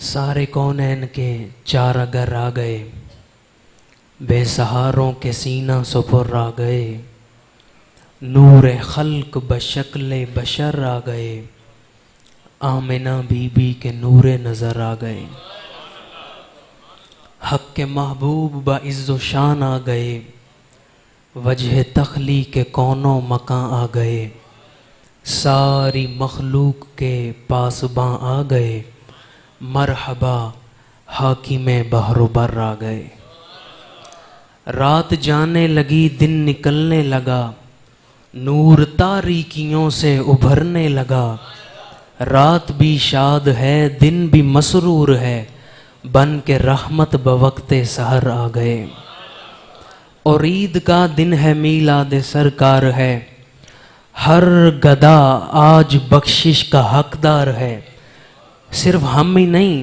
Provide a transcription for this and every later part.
सारे कौनैन के चार अगर आ गए, बेसहारों के सीना सुपुर आ गए। नूर खल्क बशक्ल बशर आ गए, आमिना बीबी के नूरे नज़र आ गए। हक के महबूब ब इज़्ज़ो शान आ गए, वजह तख्ली के कौनों मकां आ गए। सारी मखलूक के पासबां आ गए, मरहबा हाकिमे बहरोबर आ गए। रात जाने लगी दिन निकलने लगा, नूर तारीकियों से उभरने लगा। रात भी शाद है दिन भी मसरूर है, बन के रहमत बवक्ते सहर आ गए। और ईद का दिन है मीलाद सरकार है, हर गदा आज बख्शिश का हकदार है। सिर्फ हम ही नहीं,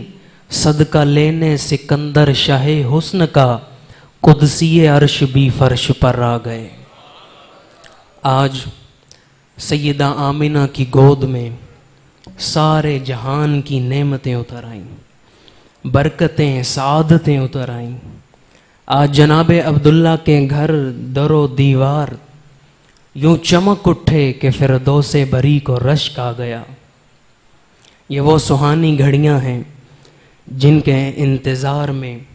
सदका लेने सिकंदर शाहे हुस्न का, कुदसिए अर्श भी फर्श पर आ गए। आज सैयदा आमिना की गोद में सारे जहान की नेमतें उतर आईं, बरकतें सादतें उतर आईं। आज जनाब अब्दुल्ला के घर दरो दीवार यूं चमक उठे कि फिरदौसे बरी को रश्क आ गया। ये वो सुहानी घड़ियां हैं जिनके इंतज़ार में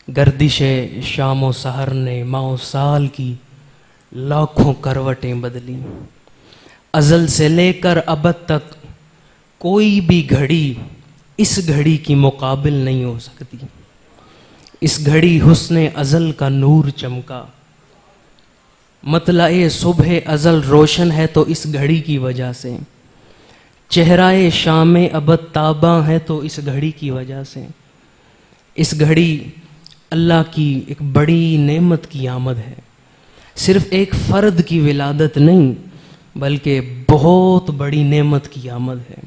गर्दिश शामो सहर ने माओ साल की लाखों करवटें बदली। अज़ल से लेकर अबद तक कोई भी घड़ी इस घड़ी की मुकाबिल नहीं हो सकती। इस घड़ी हुस्ने अज़ल का नूर चमका, मतलाए सुबह अज़ल रोशन है तो इस घड़ी की वजह से। चेहराए शाम अबद ताबा है तो इस घड़ी की वजह से। इस घड़ी अल्लाह की एक बड़ी नेमत की आमद है। सिर्फ एक फ़र्द की विलादत नहीं, बल्कि बहुत बड़ी नेमत की आमद है।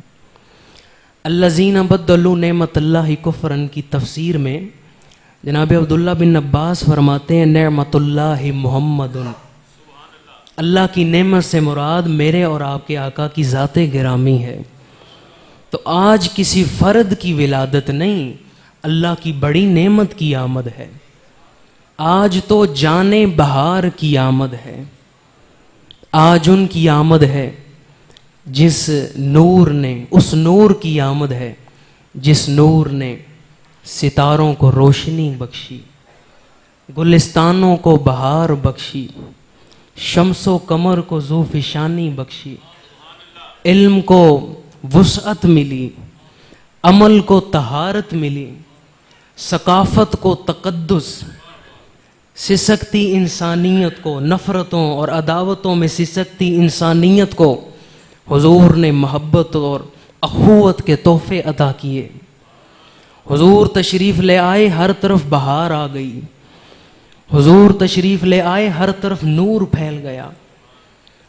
अल्लज़ीना बद्दलू नेमतल्लाहि कुफ़रन की तफसीर में जनाब अब्दुल्ला बिन अब्बास फरमाते हैं, नेमतुल्लाहि मुहम्मदुन, अल्लाह की नेमत से मुराद मेरे और आपके आका की ज़ाते गिरामी है। तो आज किसी फ़र्द की विलादत नहीं, अल्लाह की बड़ी नेमत की आमद है। आज तो जाने बहार की आमद है। आज उनकी आमद है जिस नूर ने, उस नूर की आमद है जिस नूर ने सितारों को रोशनी बख्शी, गुलिस्तानों को बहार बख्शी, शम्सो कमर को ज़ूफ़िशानी बख्शी। इल्म को वुसअत मिली, अमल को तहारत मिली, सकाफ़त को तक़द्दुस, सिसकती इंसानियत को, नफ़रतों और अदावतों में सिसकती इंसानियत को हुजूर ने मोहब्बत और अख़ुवत के तोहफ़े अता किए। हुजूर तशरीफ़ ले आए, हर तरफ बहार आ गई। हुजूर तशरीफ़ ले आए, हर तरफ नूर फैल गया।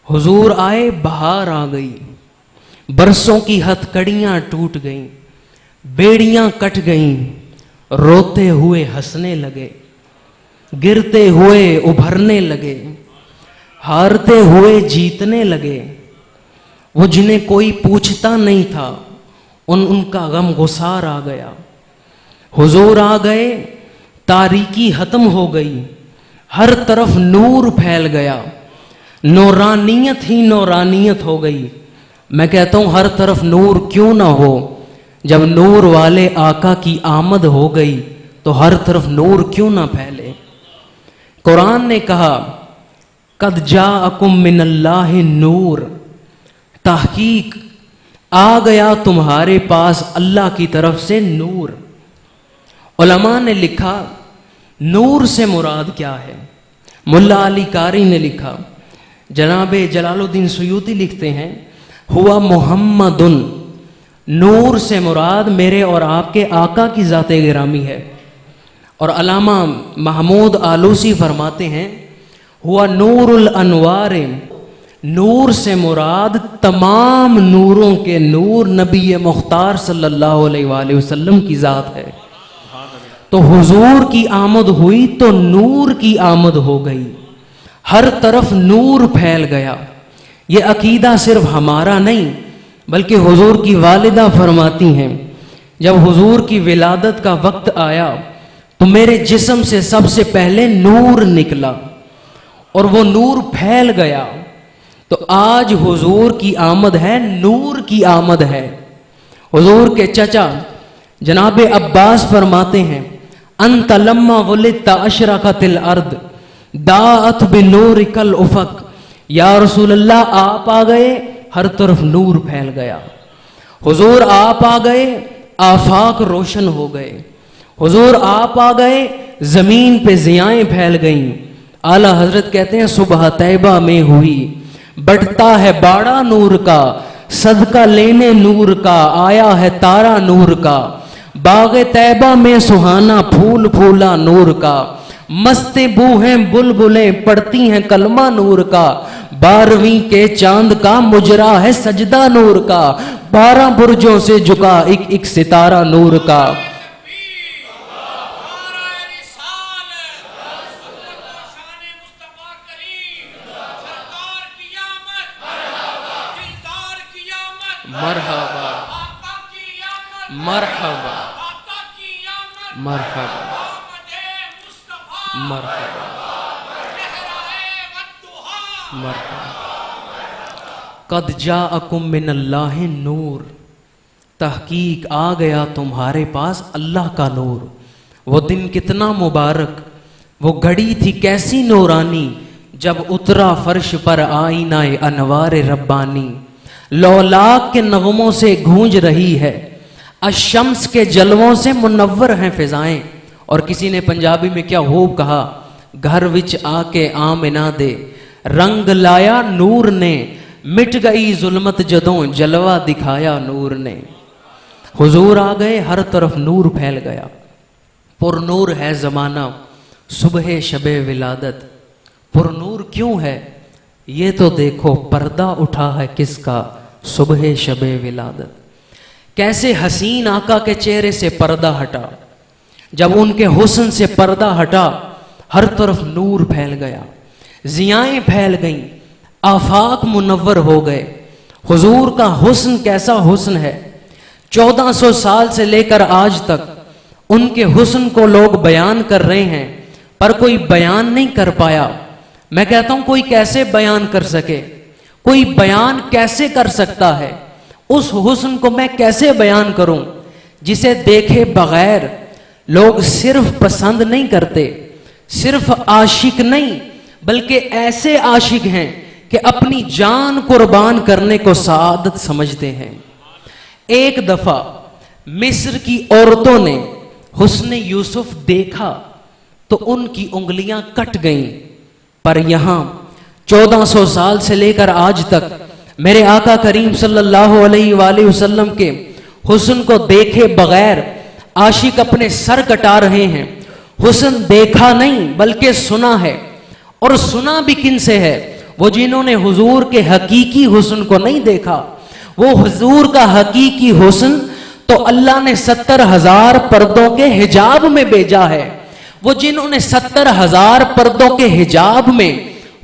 हुजूर आए, बहार आ गई। बरसों की हथकड़ियाँ टूट गईं, बेड़ियाँ कट गईं, रोते हुए हंसने लगे, गिरते हुए उभरने लगे, हारते हुए जीतने लगे। वो जिन्हें कोई पूछता नहीं था, उनका गम गुसार आ गया। हुजूर आ गए, तारीकी ख़त्म हो गई, हर तरफ नूर फैल गया, नूरानियत ही नूरानियत हो गई। मैं कहता हूँ हर तरफ नूर क्यों ना हो, जब नूर वाले आका की आमद हो गई तो हर तरफ नूर क्यों ना फैले। कुरान ने कहा, कद जाअकुम मिनल्लाहि नूर, तहकीक आ गया तुम्हारे पास अल्लाह की तरफ से नूर। उलमा ने लिखा, नूर से मुराद क्या है? मुल्ला अली कारी ने लिखा, जनाब जलालुद्दीन सुयूती लिखते हैं, हुआ मुहम्मदुन, नूर से मुराद मेरे और आपके आका की ज़ाते गिरामी है। और अलामा महमूद आलूसी फरमाते हैं, हुआ नूरुल अनवार, नूर से मुराद तमाम नूरों के नूर नबी मुख्तार सल्लल्लाहु अलैहि वसल्लम की ज़ात है। तो हुजूर की आमद हुई तो नूर की आमद हो गई, हर तरफ नूर फैल गया। ये अकीदा सिर्फ हमारा नहीं, बल्कि हुजूर की वालिदा फरमाती हैं जब हुजूर की विलादत का वक्त आया तो मेरे जिस्म से सबसे पहले नूर निकला और वो नूर फैल गया। तो आज हुजूर की आमद है, नूर की आमद है। हुजूर के चचा जनाब अब्बास फरमाते हैं, अंत लम्मा वलिदता अशरकतिल अर्द दाअत बिनूरिकल उफक। या रसूल अल्लाह, आप आ गए, हर तरफ नूर फैल गया। हुजूर आप आ गए, आफाक रोशन हो गए। हुजूर आप आ गए, जमीन पे जियाएं फैल गईं। आला हजरत कहते हैं, सुबह तैबा में हुई, बढ़ता है बाड़ा नूर का, सदका लेने नूर का, आया है तारा नूर का। बागे तैबा में सुहाना फूल फूला नूर का, मस्ते बू हैं बुलबुलें पड़ती हैं कलमा नूर का। 12वीं के चांद का मुजरा है सजदा नूर का, 12 बुर्जों से झुका एक एक सितारा नूर का। मरहबा मरहबा मरहबा मरहबा मरहबा। कद जाअकुम मिनल्लाहि नूर, तहकीक आ गया तुम्हारे पास अल्लाह का नूर। वो दिन कितना मुबारक, वो घड़ी थी कैसी नूरानी, जब उतरा फर्श पर आईनाए अनवार रब्बानी। लौलाक के नगमों से गूंज रही है, अशम्स के जलवों से मुनव्वर हैं फिजाएं। और किसी ने पंजाबी में क्या खूब कहा, घर विच आके आमिना दे रंग लाया नूर ने, मिट गई जुल्मत जदों जलवा दिखाया नूर ने। हुजूर आ गए, हर तरफ नूर फैल गया। पुरनूर है जमाना सुबह शबे विलादत। पुरनूर क्यों है ये तो देखो, पर्दा उठा है किसका सुबह शबे विलादत। कैसे हसीन आका के चेहरे से पर्दा हटा, जब उनके हुस्न से पर्दा हटा हर तरफ नूर फैल गया, जियाएं फैल गईं, आफाक मुनव्वर हो गए। हुजूर का हुस्न कैसा हुस्न है, 1400 साल से लेकर आज तक उनके हुस्न को लोग बयान कर रहे हैं, पर कोई बयान नहीं कर पाया। मैं कहता हूं कोई कैसे बयान कर सके, कोई बयान कैसे कर सकता है? उस हुस्न को मैं कैसे बयान करूं जिसे देखे बगैर लोग सिर्फ पसंद नहीं करते, सिर्फ आशिक नहीं बल्कि ऐसे आशिक हैं कि अपनी जान कुर्बान करने को सादत समझते हैं। एक दफा मिस्र की औरतों ने हुस्न यूसुफ देखा तो उनकी उंगलियां कट गईं, पर यहां 1400 साल से लेकर आज तक मेरे आका करीम सल्लल्लाहु अलैहि वसल्लम के हुस्न को देखे बगैर आशिक अपने सर कटा रहे हैं। हुस्न देखा नहीं बल्कि सुना है, और सुना भी किन से है? वो जिन्होंने हुजूर के हकीकी हुस्न को नहीं देखा। वो हुजूर का हकीकी हुस्न तो अल्लाह ने 70,000 पर्दों के हिजाब में भेजा है। वो जिन्होंने 70,000 पर्दों के हिजाब में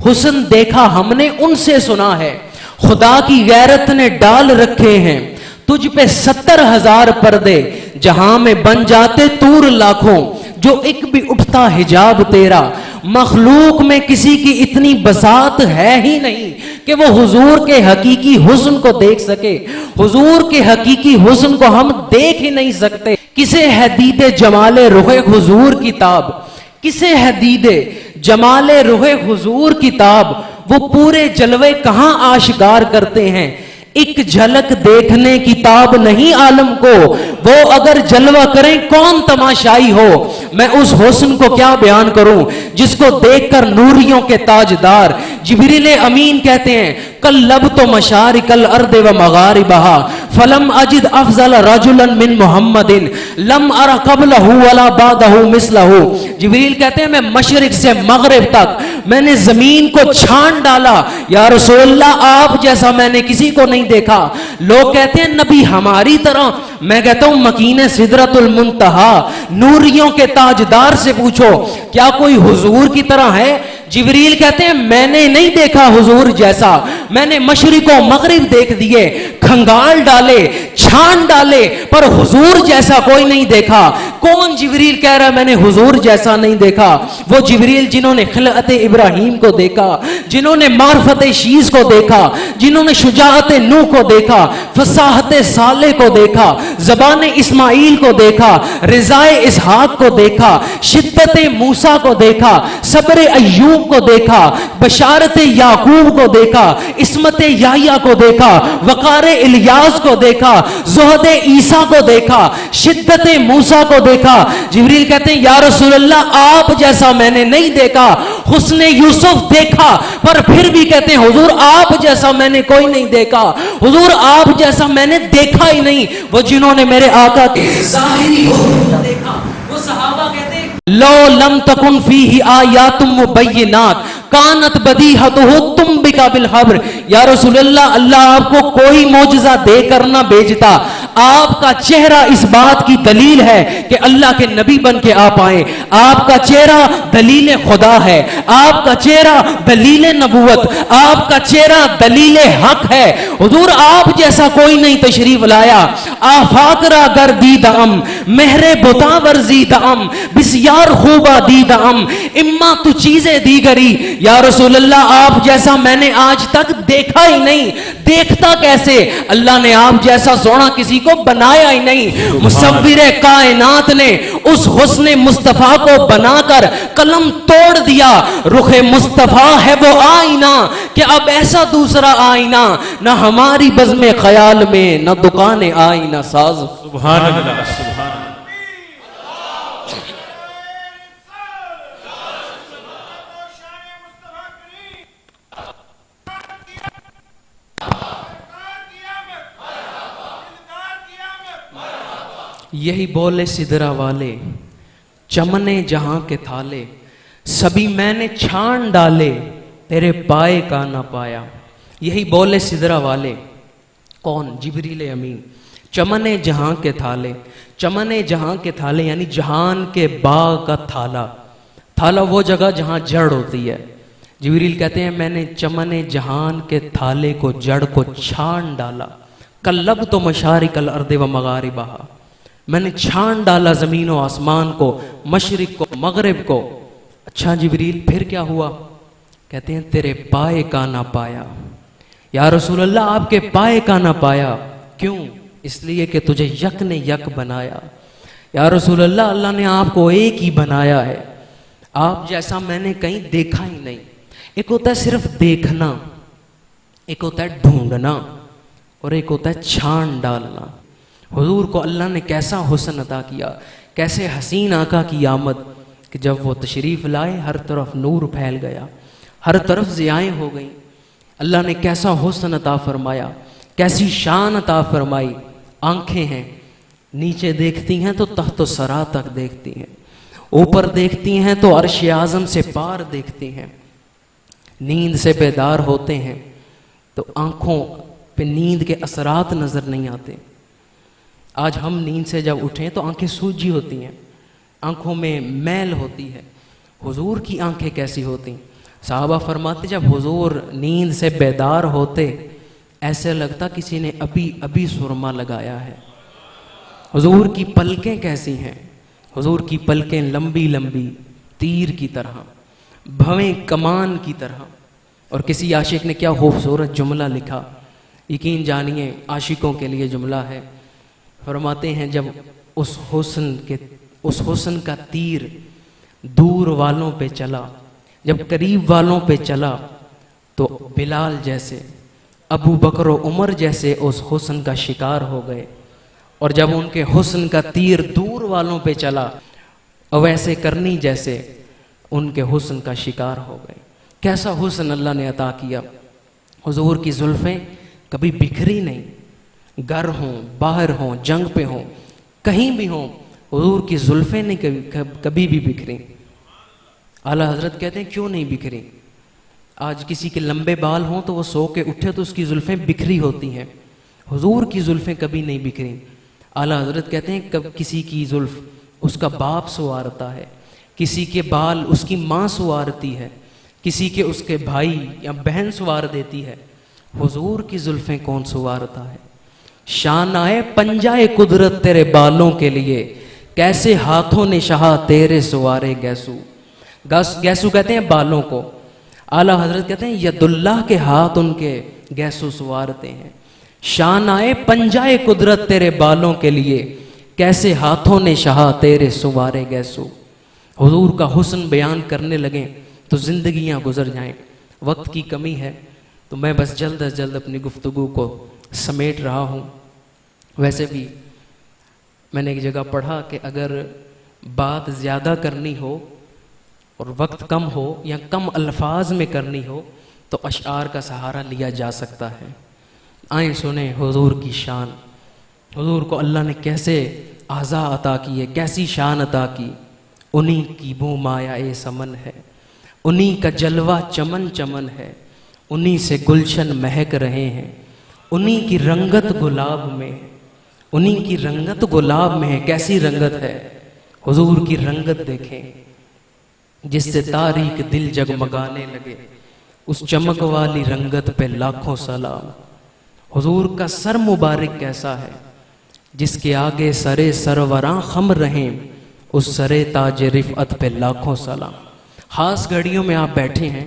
हुस्न देखा, हमने उनसे सुना है। खुदा की गैरत ने डाल रखे हैं तुझ पे 70,000 पर्दे, जहां में बन जाते तूर लाखों, जो एक भी उठता हिजाब तेरा। मखलूक में किसी की इतनी बसात है ही नहीं कि वो हुजूर के हकीकी हुस्न को देख सके। हुजूर के हकीकी हुस्न को हम देख ही नहीं सकते। किसे है दीदे जमाले रुहे हुजूर की ताब, किसे है दीदे जमाले रुहे हुजूर की ताब। वो पूरे जलवे कहां आशिकार करते हैं, एक झलक देखने की ताब नहीं आलम को। वो अगर जलवा करें कौन तमाशाई हो। मैं उस हुस्न को क्या बयान करूं जिसको देखकर नूरियों के ताजदार जिब्रील अमीन कहते हैं, कल लब तो मशारी कल अर्द व मगारिबहा फलम अजिद अफजल रजुलन मिन मुहम्मदिन लम अरा कबलहु वला बादहु मिसलहु। जिब्रील कहते हैं, मैं मशरिक से मगरिब तक मैंने जमीन को छान डाला, या रसूलल्लाह आप जैसा मैंने किसी को नहीं देखा। लोग कहते हैं नबी हमारी तरह, मैं कहता हूं मकीन सिदरतुल मुंतहा नूरियों के ताजदार से पूछो क्या कोई हुजूर की तरह है? जिब्रील कहते हैं मैंने नहीं देखा हुजूर जैसा, मैंने मशरिको मगरिब देख दिए, खंगाल डाले, छान डाले, पर हुजूर जैसा कोई नहीं देखा। कौन जिब्रील कह रहा है मैंने हुजूर जैसा नहीं देखा? वो जिब्रील जिन्होंने खिलअत इब्राहीम को देखा, जिन्होंने मार्फत शीस को देखा, जिन्होंने शुजाअत नूह को देखा, फसाहत साले को देखा, जबान इस्माइल को देखा, रिजाए इसहाक को देखा, शिद्दत मूसा को देखा, सब्र अय्यूब को देखा, बशारत याकूब को देखा, इस्मत याहिया को देखा, वकार इलियास को देखा, ज़ुहद ईसा को देखा, शिद्दत मूसा को देखा। जिब्रील कहते हैं या रसूल अल्लाह आप जैसा मैंने नहीं देखा। हुस्ने यूसुफ देखा, पर फिर भी कहते हैं हुजूर आप जैसा मैंने कोई नहीं देखा, हुजूर आप जैसा मैंने देखा ही नहीं। वो जिन्होंने मेरे आका के ज़ाहिरी हुस्न देखा, वो सहाबा कहते हैं लो लम तकुन फीही आयातुम मुबय्यिनात कानत बदीहतुहु तुम बिकाबिल खबर। या रसूल अल्लाह, अल्लाह आपको कोई मौजज़ा देकर ना भेजता, आपका चेहरा इस बात की दलील है कि अल्लाह के नबी बन के आप आए। आपका चेहरा दलील खुदा है, आपका चेहरा दलील नबुवत, आपका चेहरा दलील हक है। हुजूर आप जैसा कोई नहीं तशरीफ लाया। आफाकरा गर दीदाम मेहरे बुतावर जीदाम बिस्यार खूबा दीदाम इम्मा तु चीजें दीगरी। या रसूल अल्लाह आप जैसा मैंने आज तक देखा ही नहीं। देखता कैसे? अल्लाह ने आप जैसा सोना किसी को बनाया ही नहीं। मुसव्विर कायनात ने उस हुस्न मुस्तफा को बनाकर कलम तोड़ दिया। रुखे मुस्तफा है वो आईना कि अब ऐसा दूसरा आईना ना हमारी बज़्म ख्याल में, ना दुकान आईना साज। सुभान अल्लाह, सुभान अल्लाह। यही बोले सिदरा वाले चमने जहां के थाले, सभी मैंने छान डाले तेरे पाए का ना पाया। यही बोले सिदरा वाले। कौन? जिब्रील अमीन। चमने जहां के थाले, चमने जहां के थाले यानी जहान के बाग का थाला। थाला वो जगह जहां जड़ होती है। जिब्रील कहते हैं मैंने चमने जहान के थाले को, जड़ को छान डाला। कल्लब तो मशारिकल अर्द व मगारिबहा, मैंने छान डाला ज़मीन व आसमान को, मशरिक को, मगरिब को। अच्छा जिब्रील फिर क्या हुआ? कहते हैं तेरे पाए का ना पाया। या रसूल अल्लाह आपके पाए का ना पाया। क्यों? इसलिए कि तुझे यक ने यक बनाया। या रसूल अल्लाह, अल्लाह ने आपको एक ही बनाया है। आप जैसा मैंने कहीं देखा ही नहीं। एक होता है सिर्फ देखना, एक होता है ढूंढना, और एक होता है छान डालना। हुजूर को अल्लाह ने कैसा हुस्न अता किया, कैसे हसीन आका की आमद कि जब वो तशरीफ़ लाए हर तरफ नूर फैल गया, हर तरफ ज़ियाएँ हो गई। अल्लाह ने कैसा हुस्न अता फरमाया, कैसी शान अता फरमाई। आंखें हैं, नीचे देखती हैं तो तख्त सरा तक देखती हैं, ऊपर देखती हैं तो अर्श आज़म से पार देखती हैं। नींद से बेदार होते हैं तो आँखों पे नींद के असरात नज़र नहीं आते। आज हम नींद से जब उठें तो आंखें सूजी होती हैं, आंखों में मैल होती है। हुजूर की आंखें कैसी होती? साहबा फरमाते जब हुजूर नींद से बेदार होते ऐसे लगता किसी ने अभी अभी सुरमा लगाया है। हुजूर की पलकें कैसी हैं? हुजूर की पलकें लंबी लंबी तीर की तरह, भवें कमान की तरह। और किसी आशिक ने क्या खूबसूरत जुमला लिखा, यकीन जानिए आशिकों के लिए जुमला है। फरमाते हैं जब उस हुस्न का तीर दूर वालों पे चला, जब करीब वालों पे चला तो बिलाल जैसे, अबू बकर और उमर जैसे उस हुस्न का शिकार हो गए। और जब उनके हुस्न का तीर दूर वालों पे चला, वैसे करनी जैसे उनके हुस्न का शिकार हो गए। कैसा हुस्न अल्लाह ने अता किया। हुजूर की जुल्फ़ें कभी बिखरी नहीं, घर हों, बाहर हों, जंग पे हों, कहीं भी हों, हुजूर की जुल्फ़ें नहीं कभी भी बिखरी। आला हज़रत कहते हैं क्यों नहीं बिखरी? आज किसी के लंबे बाल हों तो वो सो के उठे तो उसकी जुल्फ़ें बिखरी होती हैं, हुजूर की जुल्फ़ें कभी नहीं बिखरी। आला हज़रत कहते हैं कब किसी की जुल्फ़ उसका बाप संवारता है, किसी के बाल उसकी माँ संवारती है, किसी के उसके भाई या बहन संवार देती है। हुजूर की जुल्फें कौन संवारता है। शान आए पंजाए कुदरत तेरे बालों के लिए, कैसे हाथों ने शाह तेरे सवारे गैसू। गैसू कहते हैं बालों को, आला हजरत कहते हैं यदुल्लाह के हाथ उनके गैसू सवारते हैं। शान आए पंजाए कुदरत तेरे बालों के लिए, कैसे हाथों ने शाह तेरे सवारे गैसू। हुजूर का हुस्न बयान करने लगे तो जिंदगियां गुजर जाएं। वक्त की कमी है तो मैं बस जल्द अज जल्द अपनी गुफ्तगू को समेट रहा हूँ। वैसे भी मैंने एक जगह पढ़ा कि अगर बात ज़्यादा करनी हो और वक्त कम हो या कम अल्फाज में करनी हो तो अशआर का सहारा लिया जा सकता है। आए सुने हुजूर की शान, हुजूर को अल्लाह ने कैसे आज़ा अता की है, कैसी शान अता की। उन्हीं की बू माया ए समन है, उन्हीं का जलवा चमन चमन है, उन्हीं से गुलशन महक रहे हैं, उन्हीं की रंगत गुलाब में है, उन्हीं की रंगत गुलाब में है। कैसी रंगत है, हुजूर की रंगत देखें जिससे तारीक दिल जगमगाने लगे, उस चमक वाली रंगत पे लाखों सलाम। हुजूर का सर मुबारक कैसा है, जिसके आगे सरे सरवरां खम रहें, उस सरे ताज रिफ़अत पे लाखों सलाम। खास घड़ियों में आप बैठे हैं,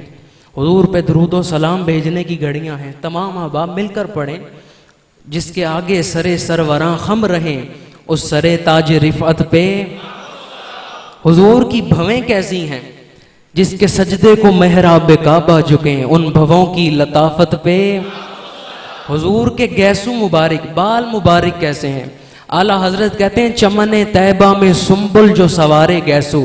हुजूर पे दुरूदो सलाम भेजने की घड़ियां हैं, तमाम अहबाब मिलकर पढ़ें। जिसके आगे सरे सरवरां खम रहें, उस सरे ताज रिफ़अत पे। हुजूर की भवें कैसी हैं, जिसके सजदे को मेहराब काबा झुके, उन भवों की लताफत पे। हुजूर के गैसू मुबारक, बाल मुबारक कैसे हैं। आला हजरत कहते हैं चमने तैबा में सुम्बुल जो सवारे गैसू,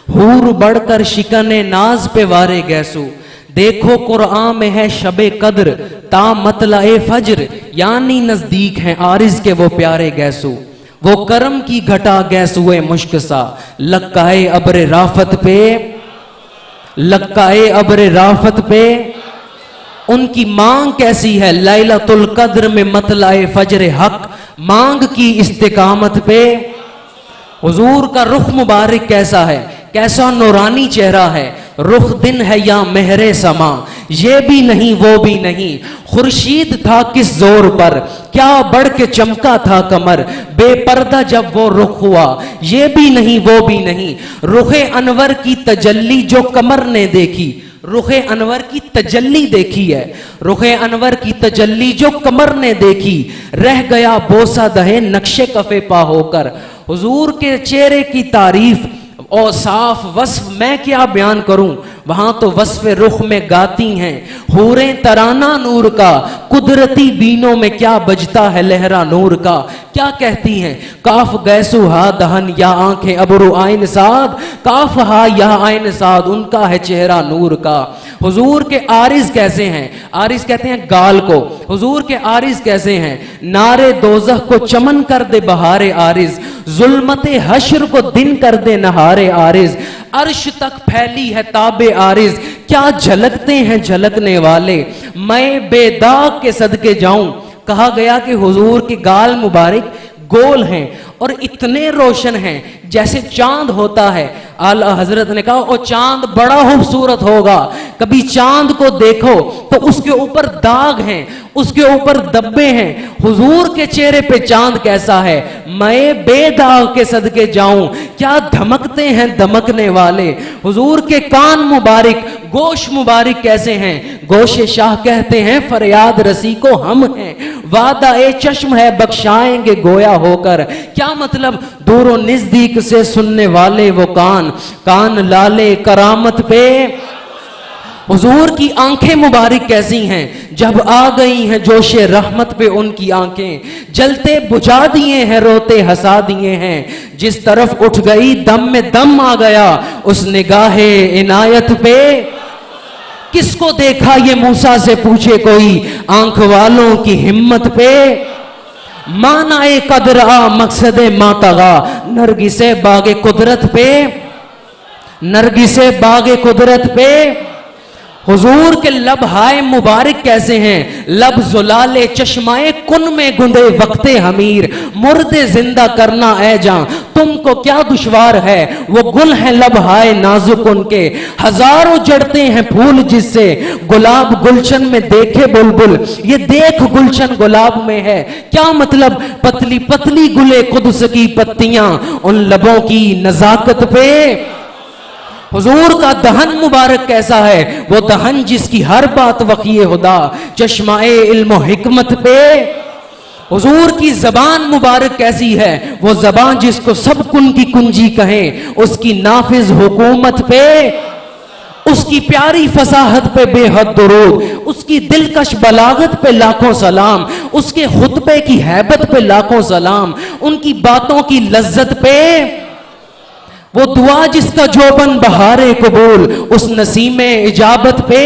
हूर बढ़कर शिकने नाज पे वारे गैसू। देखो कुरान में है शबे कद्र ता मतलाए फज्र, यानी नजदीक हैं आरिज के वो प्यारे गैसू। वो करम की घटा गैसुए मुश्क सा, लक्काए अब्र राफत पे, लक्काए अब्र राफत पे। उनकी मांग कैसी है, लैलतुल कद्र में मतलाए फज्र हक, मांग की इस्तिकामत पे। हुजूर का रुख मुबारक कैसा है, कैसा नूरानी चेहरा है। रुख दिन है या मेहरे समा, ये भी नहीं वो भी नहीं। खुर्शीद था किस जोर पर, क्या बढ़ के चमका था कमर। बेपर्दा जब वो रुख हुआ, ये भी नहीं वो भी नहीं। रुखे अनवर की तजल्ली जो कमर ने देखी, रुखे अनवर की तजल्ली देखी है। रुखे अनवर की तजल्ली जो कमर ने देखी, रह गया बोसा दहे नक्शे कफे पा होकर। हुजूर के चेहरे की तारीफ और साफ वस्फ मैं क्या बयान करूं, वहां तो वस्फ रुख में गाती हैं हूरें तराना नूर का। कुदरती बीनों में क्या बजता है लहरा नूर का। क्या कहती हैं, काफ गैसु हा दहन या आंखें अबरू आइन साद, काफ हा या आइन साद, उनका है चेहरा नूर का। हुजूर के आरिज कैसे हैं, आरिज कहते हैं गाल को। हुजूर के आरिज कैसे हैं, नारे दोजख को चमन कर दे बहारे आरिज, जुल्मते हश्र को दिन कर दे नहारे आरिज। अर्श तक फैली है ताबे आरिज, क्या झलकते हैं झलकने वाले। मैं बेदाग के सदके जाऊं, कहा गया कि हुजूर के गाल मुबारक गोल हैं और इतने रोशन हैं जैसे चांद होता है। आला हजरत ने कहा वो चांद बड़ा खूबसूरत होगा, कभी चांद को देखो तो उसके ऊपर दाग हैं, उसके ऊपर धब्बे हैं। हुजूर के चेहरे पे चांद कैसा है, मैं बेदाग के सदके जाऊं, क्या धमकते हैं धमकने वाले। हुजूर के कान मुबारक, गोश मुबारक कैसे हैं। गोशे शाह कहते हैं फरियाद रसी को हम हैं, वादा ए चश्म है बख्शाएंगे गोया होकर। क्या मतलब, दूरों नजदीक से सुनने वाले वो कान, कान लाले करामत पे। हुजूर की आंखें मुबारक कैसी हैं, जब आ गई हैं जोशे रहमत पे उनकी आंखें, जलते बुझा दिए हैं रोते हंसा दिए हैं। जिस तरफ उठ गई दम में दम आ गया उस निगाहे इनायत पे। किसको देखा ये मूसा से पूछे कोई, आंख वालों की हिम्मत पे। मानाए कदर आ मकसदे मातगा, नरगिसे बागे कुदरत पे, नरगिसे बागे कुदरत पे। हुजूर के लब हाय मुबारक कैसे हैं, लब जुलाले चश्माए कुन में गुंदे वक्ते हमीर, मुर्दे जिंदा करना ए जान तुमको क्या दुश्वार है, वो गुल है लब हाय नाजुक उनके, हजारों जड़ते हैं फूल जिससे, गुलाब गुलशन में देखे बुलबुल, ये देख गुलशन गुलाब में है, क्या मतलब पतली पतली गुले कुदस की पत्तियां उन लबों की नजाकत पे। हुजूर का दहन मुबारक कैसा है, वो दहन जिसकी हर बात वक़ी खुदा, चश्माए इल्म हिकमत पे। हुजूर की जबान मुबारक कैसी है, वो जबान जिसको सब कुन की कुंजी कहें, उसकी नाफिज हुकूमत पे, उसकी प्यारी फसाहत पे बेहद दुरूद, उसकी दिलकश बलागत पे लाखों सलाम, उसके खुतबे की हैबत पे लाखों सलाम, उनकी बातों की लज्जत पे, वो दुआ जिसका जोबन बहारे कबूल, उस नसीमे इजाबत पे,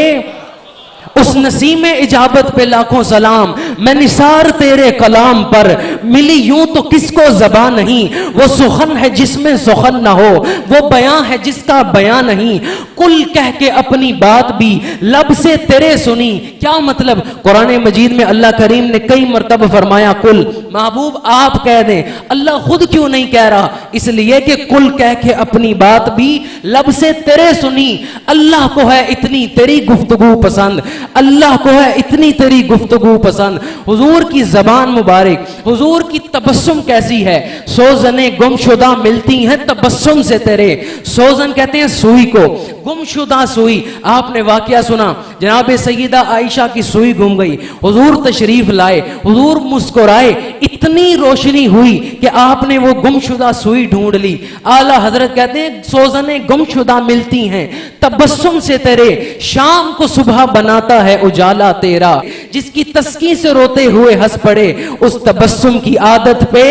उस नसीमे इजाबत पे लाखों सलाम। मैं निसार तेरे कलाम पर, मिली यूं तो किसको ज़बान नहीं, वो सुखन है जिसमें सुखन ना हो, वो बयां है जिसका बयां नहीं, कुल कह के अपनी बात भी लब से तेरे सुनी। क्या मतलब, कुरान मजीद में अल्लाह करीम ने कई मरतबा फरमाया कुल, महबूब आप कह दें, अल्लाह खुद क्यों नहीं कह रहा, इसलिए कि कुल कह के अपनी बात भी लब से तेरे सुनी। अल्लाह को है इतनी तेरी गुफ्तगू पसंद, अल्लाह को है इतनी तेरी गुफ्तगू पसंद। हुजूर की जबान मुबारक, हुजूर की तबस्सुम कैसी है, सोजने गुमशुदा मिलती हैं तबस्सुम से तेरे। सोजन कहते हैं सुई को, गुमशुदा सुई। आपने वाकया सुना, जनाब सैयदा आयशा की सुई गुम गई, हुजूर तशरीफ लाए, हुजूर मुस्कुराए, इतनी रोशनी हुई कि आपने वो गुमशुदा सुई ढूंढ ली। आला हजरत कहते हैं सोजने गुमशुदा मिलती हैं तबस्सुम से तेरे, शाम को सुबह बनाता है उजाला तेरा, जिसकी तस्की से रोते हुए हंस पड़े उस तबस्सुम की आदत पे।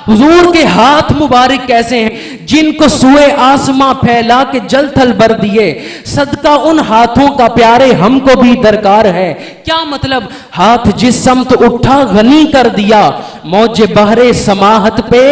हुजूर के हाथ मुबारक कैसे हैं, जिनको सुए आसमां फैला के जल थल भर दिए, सदका उन हाथों का प्यारे हमको भी दरकार है। क्या मतलब, हाथ जिस समत उठा गनी कर दिया मौजे बहरे समाहत पे।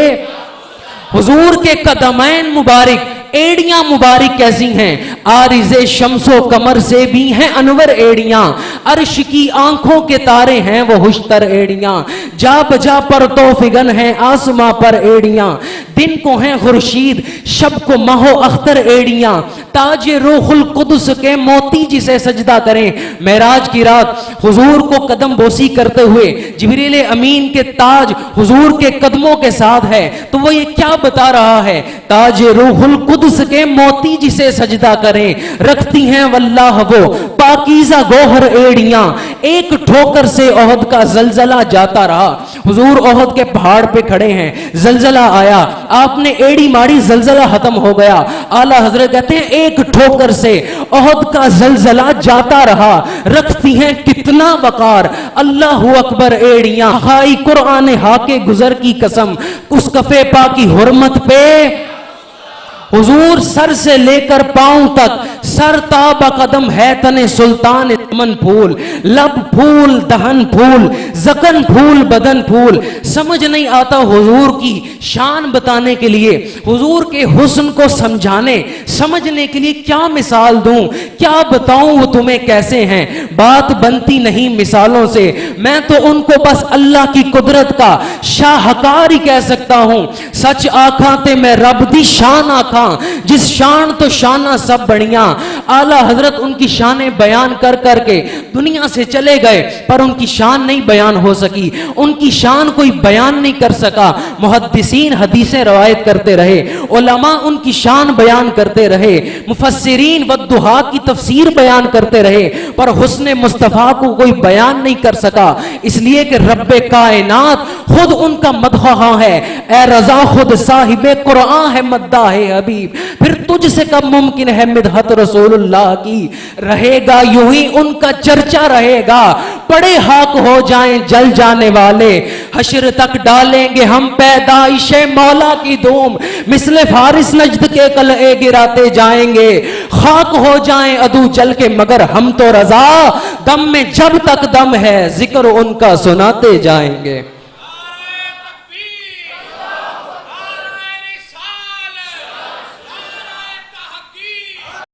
हुजूर के कदमैन मुबारक, एड़ियां मुबारक कैसी हैं, आरिज़े शम्सो कमर से भी हैं अनवर एड़ियां, अर्श की आंखों के तारे हैं वो हुश्तर एड़ियां, जा बजा पर तो फिगन है आसमां पर एड़ियां, दिन को हैं खुर्शीद शब को माहो अख्तर एड़ियां, ताजे रूहुल कुदस के मोती जिसे सजदा करें। मेराज की रात हुजूर को कदम बोसी करते हुए जिब्रील अमीन के ताज हुजूर के कदमों के साथ है, तो वो ये क्या बता रहा है, ताजे रूहुल कुदस के मोती जिसे सजदा करें, रखती हैं वल्लाह वो पाकीज़ा गोहर एड़ियां, एक ठोकर से ओहद का जलजला जाता रहा। हुजूर ओहद के पहाड़ पे खड़े हैं, जलजला आया, आपने एड़ी मारी, जलजला खत्म हो गया। आला हजरत कहते हैं एक ठोकर से ओहद का जलजला जाता रहा, रखती हैं कितना वकार, अल्लाह अकबर एड़ियां, खाई कुरान हाके गुजर की कसम, उस कफे पा की हुर्मत पे। हुजूर सर से लेकर पांव तक सरताबा कदम है तने सुल्तान मन फूल, लब फूल दहन फूल जकन फूल बदन फूल। समझ नहीं आता हुजूर की शान बताने के लिए, हुजूर के हुस्न को समझाने समझने के लिए क्या मिसाल दूं, क्या बताऊं वो तुम्हें कैसे हैं, बात बनती नहीं मिसालों से। मैं तो उनको बस अल्लाह की कुदरत का शाहकार ही कह सकता हूं। सच आखा ते मैं रब दी शान आखा, जिस शान तो शाना सब बढ़िया। आला हजरत उनकी शाने बयान कर करके दुनिया से चले गए, पर उनकी शान नहीं बयान हो सकी, उनकी शान कोई बयान नहीं कर सका। मुहद्दिसीन हदीसें रवायत करते रहे, उलमा उनकी शान बयान करते रहे, मुफस्सिरीन वद्दुहा की तफसीर बयान करते रहे, पर हुस्ने मुस्तफा को कोई बयान नहीं कर सका, इसलिए कि रब्बे कायनात खुद उनका मदहा है। ए रजा खुद साहिबे कुरान है मद्दा है हबीब, फिर तुझसे कब मुमकिन है मिदहत रसूलुल्लाह की। रहेगा यूं ही उनका चर्चा रहेगा, बड़े हाक हो जाएं जल जाने वाले, हश्र तक डालेंगे हम पैदाइशे मौला की धूम, मिसले फारिस नजद के कलए गिराते जाएंगे, खाक हो जाएं अदू जल के मगर हम तो रजा, दम में जब तक दम है जिक्र उनका सुनाते जाएंगे।